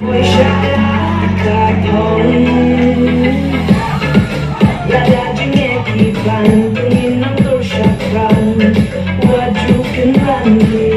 Ôi trái cả thông là chỉ nghe kỳ vọng tôi nhìn nắng tôi sạc răng và chú kính lăn đi